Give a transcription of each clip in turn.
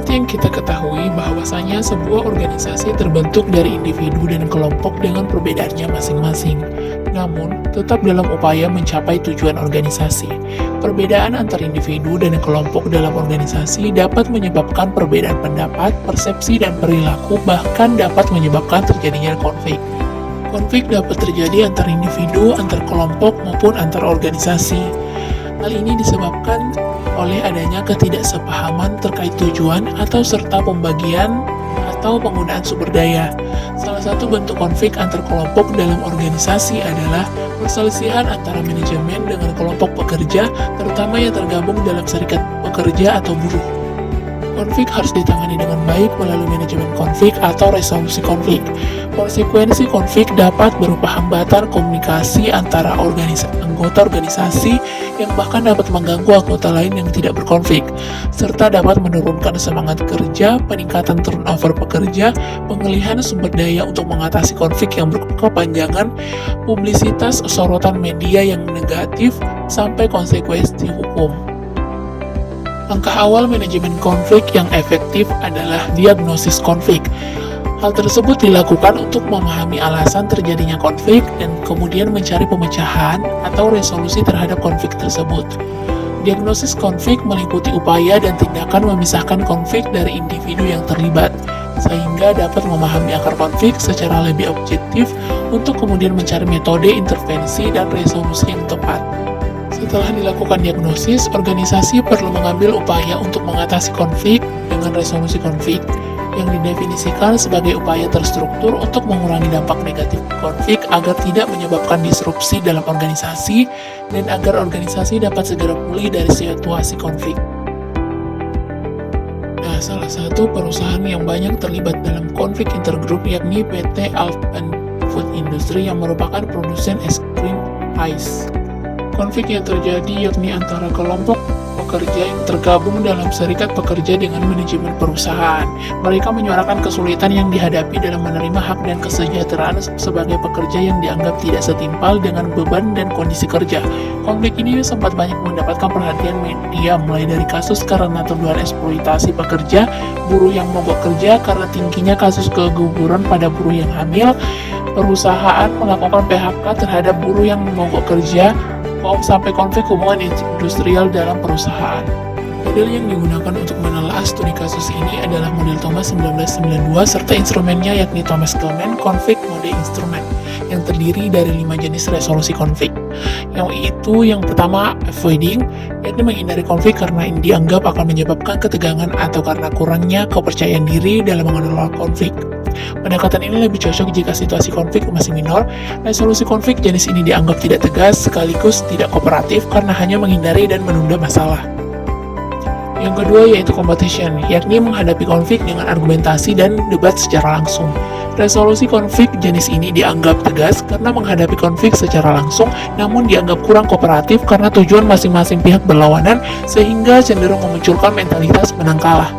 Seperti yang kita ketahui bahwasanya sebuah organisasi terbentuk dari individu dan kelompok dengan perbedaannya masing-masing, namun tetap dalam upaya mencapai tujuan organisasi. Perbedaan antar individu dan kelompok dalam organisasi dapat menyebabkan perbedaan pendapat, persepsi, dan perilaku, bahkan dapat menyebabkan terjadinya konflik. Konflik dapat terjadi antar individu, antar kelompok, maupun antar organisasi. Hal ini disebabkan oleh adanya ketidaksepahaman terkait tujuan atau serta pembagian atau penggunaan sumber daya. Salah satu bentuk konflik antar kelompok dalam organisasi adalah perselisihan antara manajemen dengan kelompok pekerja, terutama yang tergabung dalam serikat pekerja atau buruh. Konflik harus ditangani dengan baik melalui manajemen konflik atau resolusi konflik. Konsekuensi konflik dapat berupa hambatan komunikasi antara anggota organisasi yang bahkan dapat mengganggu anggota lain yang tidak berkonflik, serta dapat menurunkan semangat kerja, peningkatan turnover pekerja, pengalihan sumber daya untuk mengatasi konflik yang berkepanjangan, publisitas sorotan media yang negatif, sampai konsekuensi hukum. Langkah awal manajemen konflik yang efektif adalah diagnosis konflik. Hal tersebut dilakukan untuk memahami alasan terjadinya konflik dan kemudian mencari pemecahan atau resolusi terhadap konflik tersebut. Diagnosis konflik meliputi upaya dan tindakan memisahkan konflik dari individu yang terlibat, sehingga dapat memahami akar konflik secara lebih objektif untuk kemudian mencari metode intervensi dan resolusi yang tepat. Setelah dilakukan diagnosis, organisasi perlu mengambil upaya untuk mengatasi konflik dengan resolusi konflik, yang didefinisikan sebagai upaya terstruktur untuk mengurangi dampak negatif konflik agar tidak menyebabkan disrupsi dalam organisasi dan agar organisasi dapat segera pulih dari situasi konflik. Nah, salah satu perusahaan yang banyak terlibat dalam konflik intergroup yakni PT Alpen Food Industry yang merupakan produsen es krim Ice. Konflik yang terjadi yakni antara kelompok pekerja yang tergabung dalam serikat pekerja dengan manajemen perusahaan. Mereka menyuarakan kesulitan yang dihadapi dalam menerima hak dan kesejahteraan sebagai pekerja yang dianggap tidak setimpal dengan beban dan kondisi kerja. Konflik ini sempat banyak mendapatkan perhatian media, mulai dari kasus karena tuduhan eksploitasi pekerja, buruh yang mogok kerja karena tingginya kasus keguguran pada buruh yang hamil, perusahaan melakukan PHK terhadap buruh yang mogok kerja, sampai konflik hubungan industrial dalam perusahaan. Model yang digunakan untuk menelaah studi kasus ini adalah model Thomas 1992 serta instrumennya yakni Thomas Clement Conflict Mode Instrument yang terdiri dari 5 jenis resolusi konflik. Yang pertama, avoiding, yakni menghindari konflik karena ini dianggap akan menyebabkan ketegangan atau karena kurangnya kepercayaan diri dalam mengelola konflik. Pendekatan ini lebih cocok jika situasi konflik masih minor. Resolusi konflik jenis ini dianggap tidak tegas sekaligus tidak kooperatif karena hanya menghindari dan menunda masalah. Yang kedua yaitu competition, yakni menghadapi konflik dengan argumentasi dan debat secara langsung. Resolusi konflik jenis ini dianggap tegas karena menghadapi konflik secara langsung, namun dianggap kurang kooperatif karena tujuan masing-masing pihak berlawanan sehingga cenderung memunculkan mentalitas menang kalah.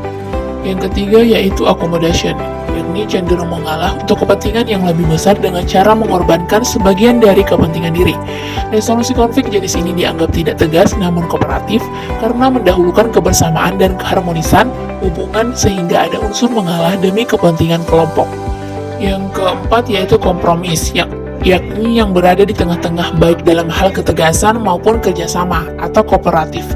Yang ketiga yaitu accommodation, yakni cenderung mengalah untuk kepentingan yang lebih besar dengan cara mengorbankan sebagian dari kepentingan diri. Resolusi konflik jenis ini dianggap tidak tegas namun kooperatif karena mendahulukan kebersamaan dan keharmonisan hubungan sehingga ada unsur mengalah demi kepentingan kelompok. Yang keempat yaitu kompromis, yakni yang berada di tengah-tengah baik dalam hal ketegasan maupun kerjasama atau kooperatif.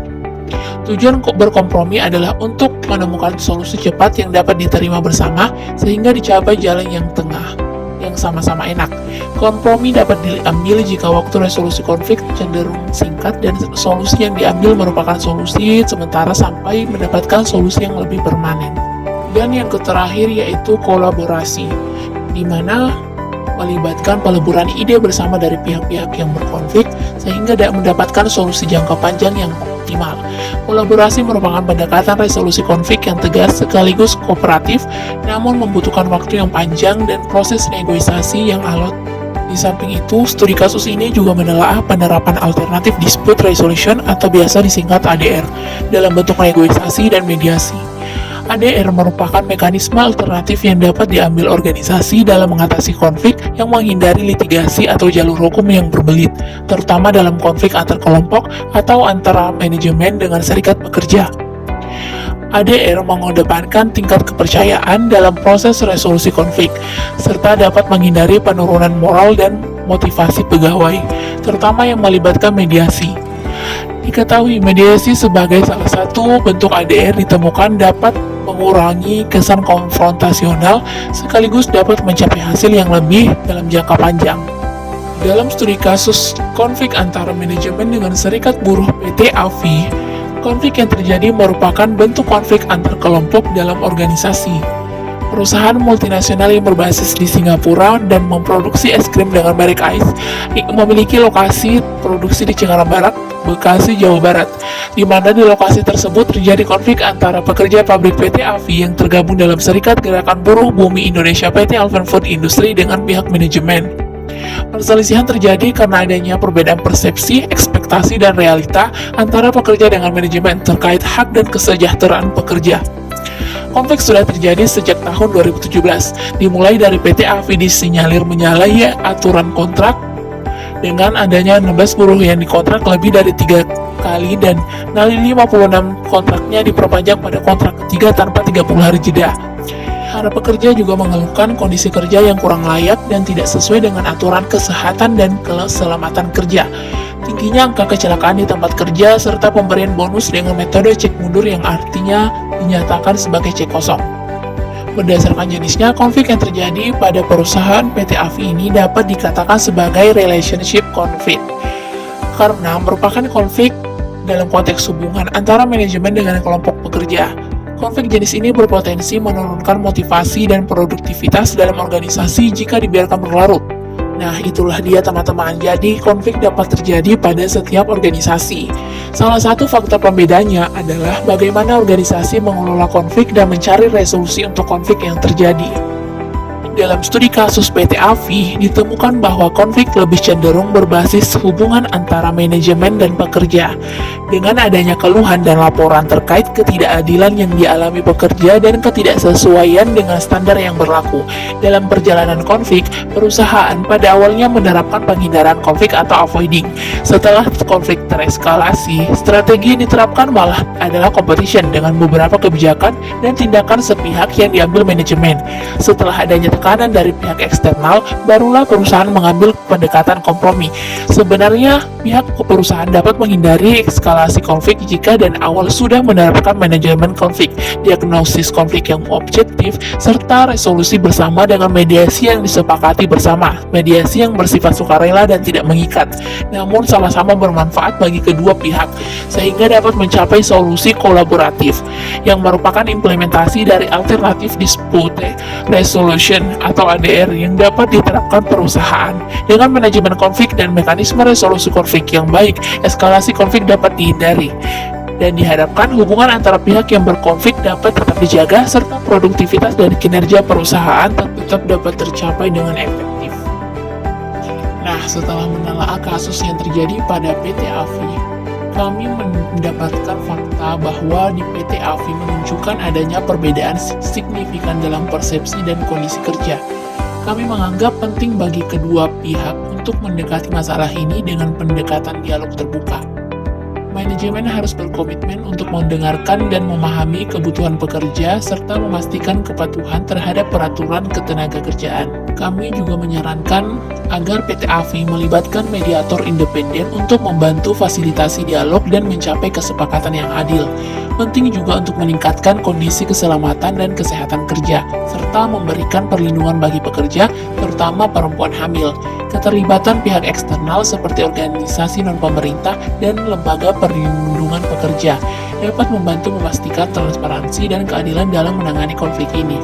Tujuan berkompromi adalah untuk menemukan solusi cepat yang dapat diterima bersama sehingga dicapai jalan yang tengah, yang sama-sama enak. Kompromi dapat diambil jika waktu resolusi konflik cenderung singkat dan solusi yang diambil merupakan solusi sementara sampai mendapatkan solusi yang lebih permanen. Dan yang terakhir yaitu kolaborasi, di mana melibatkan peleburan ide bersama dari pihak-pihak yang berkonflik sehingga mendapatkan solusi jangka panjang yang optimal. Kolaborasi merupakan pendekatan resolusi konflik yang tegas sekaligus kooperatif, namun membutuhkan waktu yang panjang dan proses negosiasi yang alot. Di samping itu, studi kasus ini juga menelaah penerapan alternatif dispute resolution atau biasa disingkat ADR dalam bentuk negosiasi dan mediasi. ADR merupakan mekanisme alternatif yang dapat diambil organisasi dalam mengatasi konflik yang menghindari litigasi atau jalur hukum yang berbelit, terutama dalam konflik antar kelompok atau antara manajemen dengan serikat pekerja. ADR mengedepankan tingkat kepercayaan dalam proses resolusi konflik, serta dapat menghindari penurunan moral dan motivasi pegawai, terutama yang melibatkan mediasi. Diketahui mediasi sebagai salah satu bentuk ADR ditemukan dapat mengurangi kesan konfrontasional sekaligus dapat mencapai hasil yang lebih dalam jangka panjang. Dalam studi kasus konflik antara manajemen dengan serikat buruh PT AFI, konflik yang terjadi merupakan bentuk konflik antar kelompok dalam organisasi. Perusahaan multinasional yang berbasis di Singapura dan memproduksi es krim dengan merek Ice memiliki lokasi produksi di Cikarang Barat, Bekasi, Jawa Barat, di mana di lokasi tersebut terjadi konflik antara pekerja pabrik PT AFI yang tergabung dalam Serikat Gerakan Buruh Bumi Indonesia PT Alpen Food Industry dengan pihak manajemen. Perselisihan terjadi karena adanya perbedaan persepsi, ekspektasi, dan realita antara pekerja dengan manajemen terkait hak dan kesejahteraan pekerja. Konflik sudah terjadi sejak tahun 2017, dimulai dari PT AFI disinyalir menyalahi aturan kontrak dengan adanya 16 buruh yang dikontrak lebih dari 3 kali dan 56 kontraknya diperpanjang pada kontrak ketiga tanpa 30 hari jeda. Para pekerja juga mengeluhkan kondisi kerja yang kurang layak dan tidak sesuai dengan aturan kesehatan dan keselamatan kerja. Tingginya angka kecelakaan di tempat kerja serta pemberian bonus dengan metode cek mundur yang artinya dinyatakan sebagai cek kosong. Berdasarkan jenisnya, konflik yang terjadi pada perusahaan PT AFI ini dapat dikatakan sebagai relationship conflict karena merupakan konflik dalam konteks hubungan antara manajemen dengan kelompok pekerja. Konflik jenis ini berpotensi menurunkan motivasi dan produktivitas dalam organisasi jika dibiarkan berlarut. Nah, itulah dia teman-teman. Jadi, konflik dapat terjadi pada setiap organisasi. Salah satu faktor pembedanya adalah bagaimana organisasi mengelola konflik dan mencari resolusi untuk konflik yang terjadi. Dalam studi kasus PT AFI, ditemukan bahwa konflik lebih cenderung berbasis hubungan antara manajemen dan pekerja. Dengan adanya keluhan dan laporan terkait ketidakadilan yang dialami pekerja dan ketidaksesuaian dengan standar yang berlaku. Dalam perjalanan konflik, perusahaan pada awalnya menerapkan penghindaran konflik atau avoiding. Setelah konflik tereskalasi, strategi yang diterapkan malah adalah competition dengan beberapa kebijakan dan tindakan sepihak yang diambil manajemen. Setelah adanya tekanan dari pihak eksternal, barulah perusahaan mengambil pendekatan kompromi. Sebenarnya, pihak perusahaan dapat menghindari eskalasi konflik jika dan awal sudah menerapkan manajemen konflik, diagnosis konflik yang objektif, serta resolusi bersama dengan mediasi yang disepakati bersama. Mediasi yang bersifat sukarela dan tidak mengikat, namun sama-sama bermanfaat bagi kedua pihak, sehingga dapat mencapai solusi kolaboratif, yang merupakan implementasi dari alternatif dispute resolution atau ADR yang dapat diterapkan perusahaan. Dengan manajemen konflik dan mekanisme resolusi konflik yang baik, eskalasi konflik dapat dihindari dan diharapkan hubungan antara pihak yang berkonflik dapat tetap dijaga serta produktivitas dan kinerja perusahaan tetap dapat tercapai dengan efektif. Nah, setelah menelaah kasus yang terjadi pada PT AFI, kami mendapatkan fakta bahwa di PT AFI menunjukkan adanya perbedaan signifikan dalam persepsi dan kondisi kerja. Kami menganggap penting bagi kedua pihak untuk mendekati masalah ini dengan pendekatan dialog terbuka. Manajemen harus berkomitmen untuk mendengarkan dan memahami kebutuhan pekerja serta memastikan kepatuhan terhadap peraturan ketenagakerjaan. Kami juga menyarankan agar PT AFI melibatkan mediator independen untuk membantu fasilitasi dialog dan mencapai kesepakatan yang adil. Penting juga untuk meningkatkan kondisi keselamatan dan kesehatan kerja, serta memberikan perlindungan bagi pekerja, terutama perempuan hamil. Keterlibatan pihak eksternal seperti organisasi non-pemerintah dan lembaga perlindungan pekerja dapat membantu memastikan transparansi dan keadilan dalam menangani konflik ini.